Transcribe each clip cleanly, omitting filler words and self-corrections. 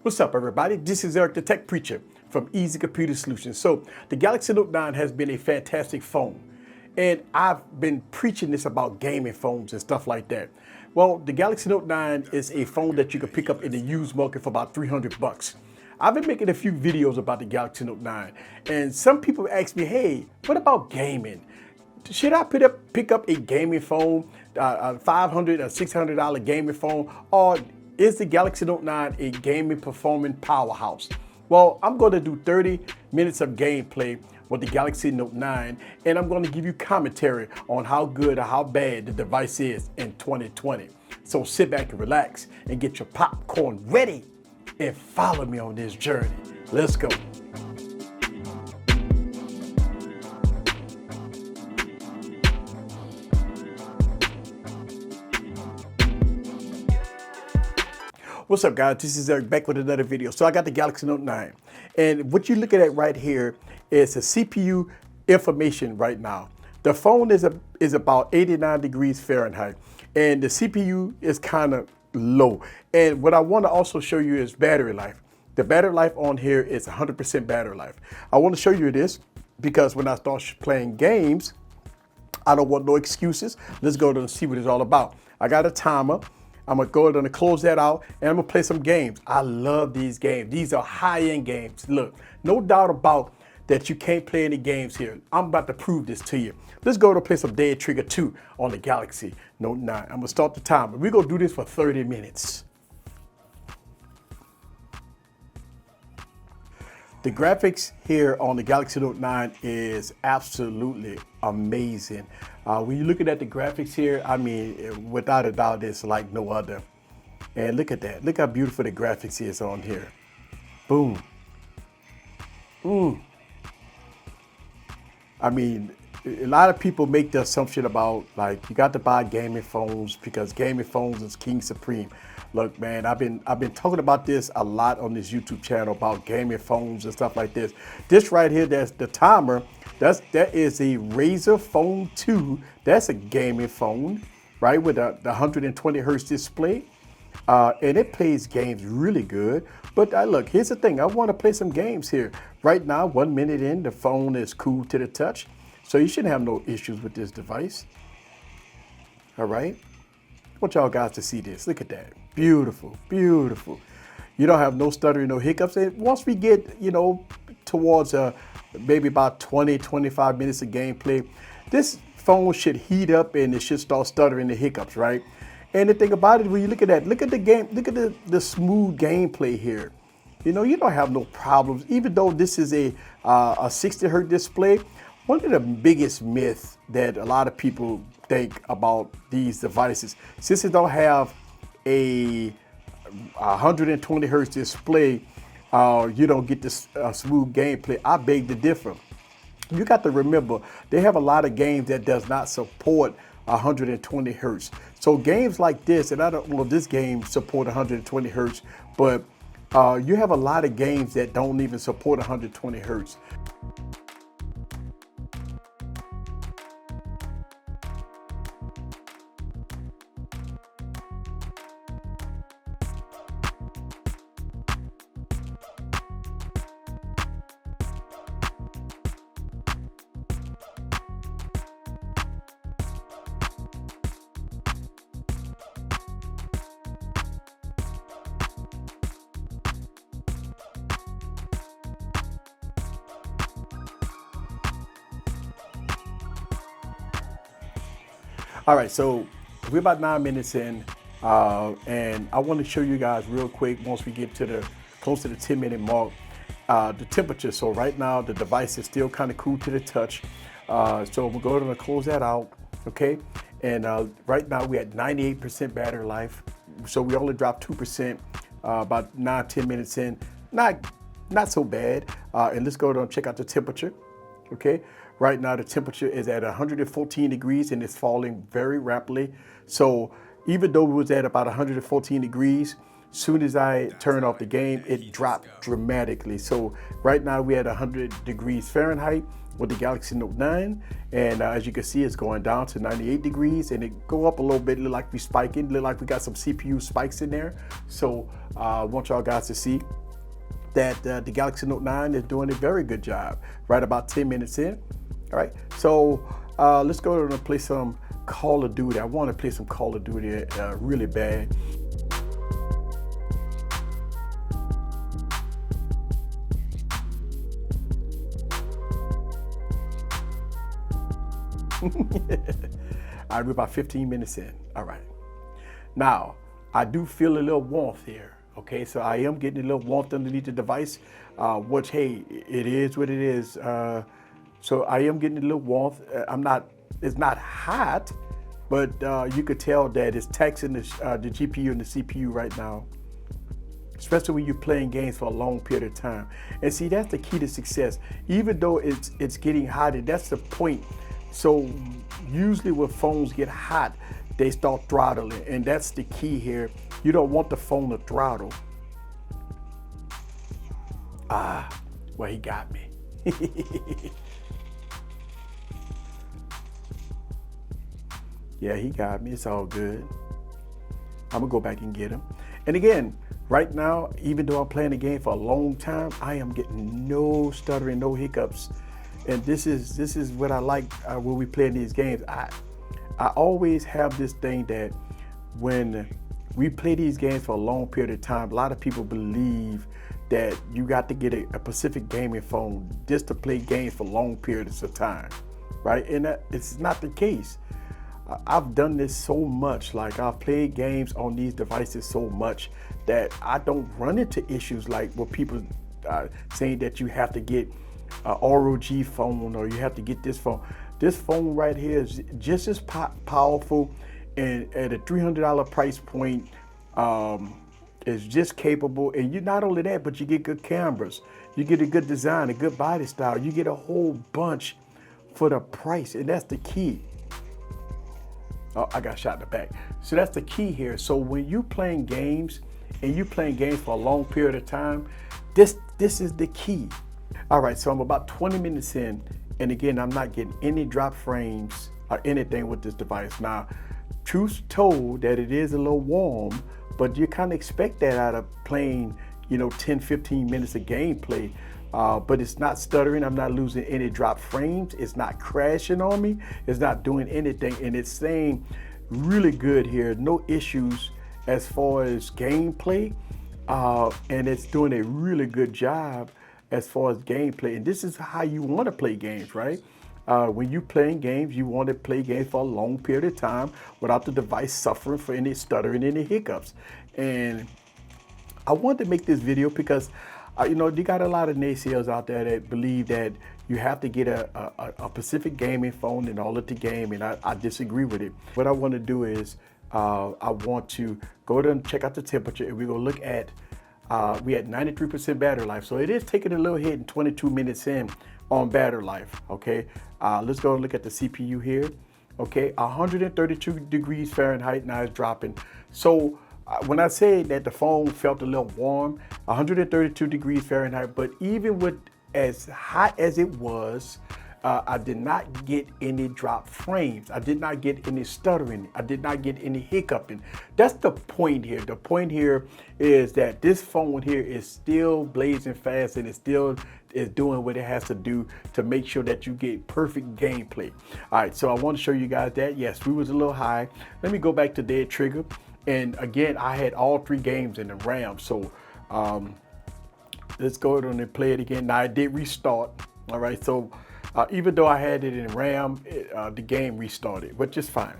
What's up, everybody? This is Eric, the Tech Preacher from AskEazyComputerSolutions. So the Galaxy Note 9 has been a fantastic phone, and I've been preaching this about gaming phones and stuff like that. Well, the Galaxy Note 9 is a phone that you can pick up in the used market for about 300 bucks. I've been making a few videos about the Galaxy Note 9, and some people ask me, hey, what about gaming? Should I pick up a gaming phone, a $500 or $600 gaming phone, or is the Galaxy Note 9 a gaming performing powerhouse? Well, I'm going to do 30 minutes of gameplay with the Galaxy Note 9, and I'm going to give you commentary on how good or how bad the device is in 2020. So sit back and relax and get your popcorn ready and follow me on this journey. Let's go. What's up, guys? This is Eric back with another video. So I got the Galaxy Note 9, and what you're looking at right here is a CPU information right now. The phone is about 89 degrees Fahrenheit, and the CPU is kind of low. And what I want to also show you is battery life. The battery life on here is 100% battery life. I want to show you this because when I start playing games, I don't want no excuses. Let's go and see what it's all about. I got a timer. I'm gonna go ahead and close that out, and I'm gonna play some games. I love these games. These are high-end games. Look, no doubt about that you can't play any games here. I'm about to prove this to you. Let's go to play some Dead Trigger 2 on the Galaxy Note 9. I'm gonna start the timer. We're gonna do this for 30 minutes. The graphics here on the Galaxy Note 9 is absolutely amazing. When you're looking at the graphics here, I mean, without a doubt, it's like no other. And look at that. Look how beautiful the graphics is on here. Boom. I mean, a lot of people make the assumption about, like, you got to buy gaming phones because gaming phones is king supreme. Look, man, I've been talking about this a lot on this YouTube channel about gaming phones and stuff like this. This right here, that's the timer. That is a Razer Phone 2. That's a gaming phone, right, with the 120 hertz display. And it plays games really good. But look, here's the thing. I want to play some games here. Right now, 1 minute in, the phone is cool to the touch. So you shouldn't have no issues with this device. All right. I want y'all guys to see this. Look at that. Beautiful, beautiful. You don't have no stuttering, no hiccups. And once we get, towards maybe about 20, 25 minutes of gameplay, this phone should heat up and it should start stuttering the hiccups, right? And the thing about it, when you look at that, look at the game, look at the smooth gameplay here. You don't have no problems. Even though this is a 60 hertz display, one of the biggest myths that a lot of people think about these devices, since it don't have a 120 hertz display, you don't get this smooth gameplay. I beg to differ. You got to remember, they have a lot of games that does not support 120 hertz. So games like this, and this game support 120 hertz, but you have a lot of games that don't even support 120 hertz. All right, so we're about 9 minutes in, and I want to show you guys real quick once we get to close to the 10-minute mark, the temperature. So right now the device is still kind of cool to the touch. So we're going to close that out, okay? And right now we're at 98% battery life. So we only dropped 2%, about 9-10 minutes in. Not so bad. And let's go and check out the temperature, okay? Right now, the temperature is at 114 degrees and it's falling very rapidly. So even though it was at about 114 degrees, soon as I turn off the game, it dropped dramatically. So right now we're at 100 degrees Fahrenheit with the Galaxy Note 9, and as you can see, it's going down to 98 degrees, and it go up a little bit, look like we spiking, look like we got some CPU spikes in there. So I want y'all guys to see that the Galaxy Note 9 is doing a very good job, right about 10 minutes in. All right, so let's go and play some Call of Duty. I want to play some Call of Duty really bad. All right, we're about 15 minutes in. All right. Now, I do feel a little warmth here. Okay, so I am getting a little warmth underneath the device, which, hey, it is what it is. So I am getting a little warmth. It's not hot, but you could tell that it's taxing the GPU and the CPU right now, especially when you're playing games for a long period of time. And see, that's the key to success. Even though it's getting hot, and that's the point. So usually when phones get hot, they start throttling, and that's the key here. You don't want the phone to throttle. Well, he got me. Yeah, he got me. It's all good. I'm gonna go back and get him. And again, right now, even though I'm playing the game for a long time, I am getting no stuttering, no hiccups. And this is what I like when we play these games. I always have this thing that when we play these games for a long period of time, a lot of people believe that you got to get a Pacific gaming phone just to play games for long periods of time, right? And it's not the case. I've done this so much, like I've played games on these devices so much that I don't run into issues like what people saying that you have to get an ROG phone or you have to get this phone. This phone right here is just as powerful, and at a $300 price point, is just capable. And you not only that, but you get good cameras, you get a good design, a good body style, you get a whole bunch for the price, and that's the key. Oh, I got shot in the back. So that's the key here. So when you playing games and you playing games for a long period of time, this is the key. All right, so I'm about 20 minutes in, and again, I'm not getting any drop frames or anything with this device. Now, truth told that it is a little warm, but you kind of expect that out of playing, 10, 15 minutes of gameplay. But it's not stuttering. I'm not losing any drop frames. It's not crashing on me. It's not doing anything. And it's staying really good here. No issues as far as gameplay. And it's doing a really good job as far as gameplay. And this is how you want to play games, right? When you're playing games, you want to play games for a long period of time without the device suffering for any stuttering, any hiccups. And I wanted to make this video because you got a lot of naysayers out there that believe that you have to get a Pacific gaming phone in order to game, and I disagree with it. What I want to do is I want to go there and check out the temperature, and we're going to look at, we had 93% battery life. So it is taking a little hit in 22 minutes in on battery life, okay? Let's go and look at the CPU here, okay? 132 degrees Fahrenheit, now it's dropping. So when I say that the phone felt a little warm, 132 degrees Fahrenheit, but even with as hot as it was, I did not get any drop frames. I did not get any stuttering. I did not get any hiccuping. That's the point here. The point here is that this phone here is still blazing fast, and it still is doing what it has to do to make sure that you get perfect gameplay. All right, so I want to show you guys that. Yes, we was a little high. Let me go back to Dead Trigger. And again, I had all 3 games in the RAM. So let's go ahead and play it again. Now I did restart. All right, so even though I had it in RAM, the game restarted, which is fine.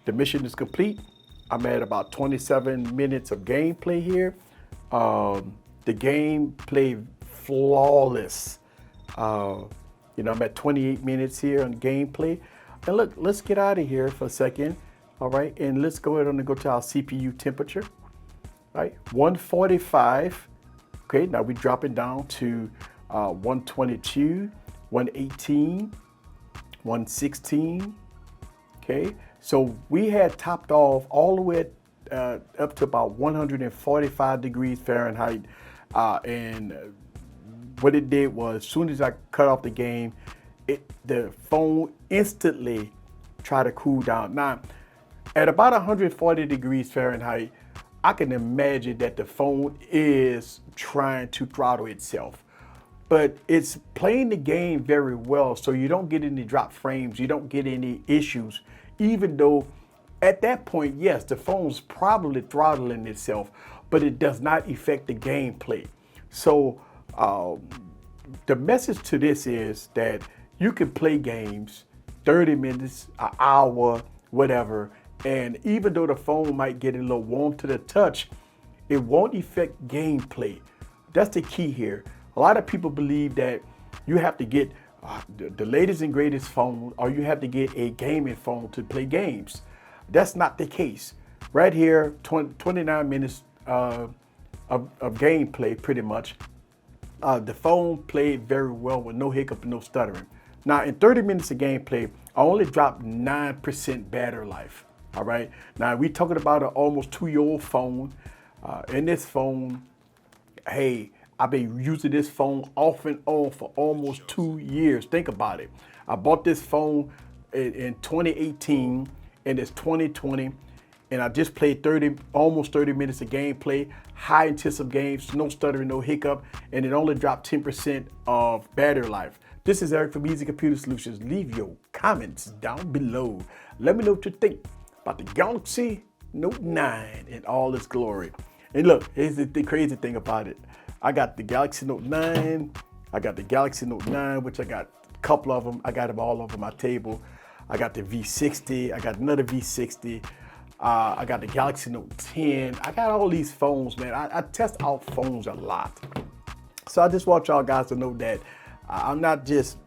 The mission is complete. I'm at about 27 minutes of gameplay here. The game played flawless. I'm at 28 minutes here on gameplay. And look, let's get out of here for a second. All right, and let's go ahead and go to our CPU temperature. right? 145. Okay, now we're dropping down to 122, 118, 116. Okay, so we had topped off all the way up to about 145 degrees Fahrenheit, and what it did was, as soon as I cut off the game, the phone instantly tried to cool down. Now, at about 140 degrees Fahrenheit, I can imagine that the phone is trying to throttle itself, but it's playing the game very well, so you don't get any drop frames, you don't get any issues, even though at that point, yes, the phone's probably throttling itself, but it does not affect the gameplay. So the message to this is that you can play games 30 minutes, an hour, whatever, and even though the phone might get a little warm to the touch, it won't affect gameplay. That's the key here. A lot of people believe that you have to get the latest and greatest phone, or you have to get a gaming phone to play games. That's not the case. Right here, 29 minutes of gameplay, pretty much. The phone played very well with no hiccup and no stuttering. Now, in 30 minutes of gameplay, I only dropped 9% battery life. All right. Now, we're talking about an almost 2-year-old phone. In this phone, hey, I've been using this phone off and on for almost 2 years. Think about it. I bought this phone in 2018, and it's 2020. And I just played almost 30 minutes of gameplay, high intensive games, no stuttering, no hiccup, and it only dropped 10% of battery life. This is Eric from Easy Computer Solutions. Leave your comments down below. Let me know what you think about the Galaxy Note 9 in all its glory. And look, here's the crazy thing about it. I got the Galaxy Note 9. I got the Galaxy Note 9, which I got a couple of them. I got them all over my table. I got the V60. I got another V60. I got the Galaxy Note 10. I got all these phones, man. I test out phones a lot. So I just want y'all guys to know that I'm not just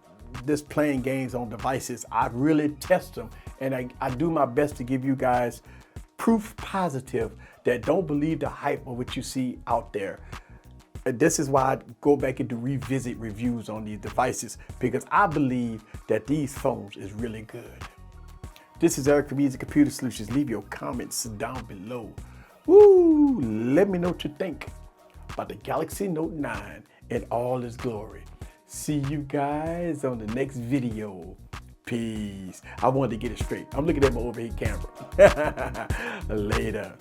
playing games on devices. I really test them, and I do my best to give you guys proof positive that don't believe the hype of what you see out there. And this is why I go back and do revisit reviews on these devices, because I believe that these phones is really good. This is Eric from Easy Computer Solutions. Leave your comments down below. Woo! Let me know what you think about the Galaxy Note 9 in all its glory. See you guys on the next video. Peace. I wanted to get it straight. I'm looking at my overhead camera. Later.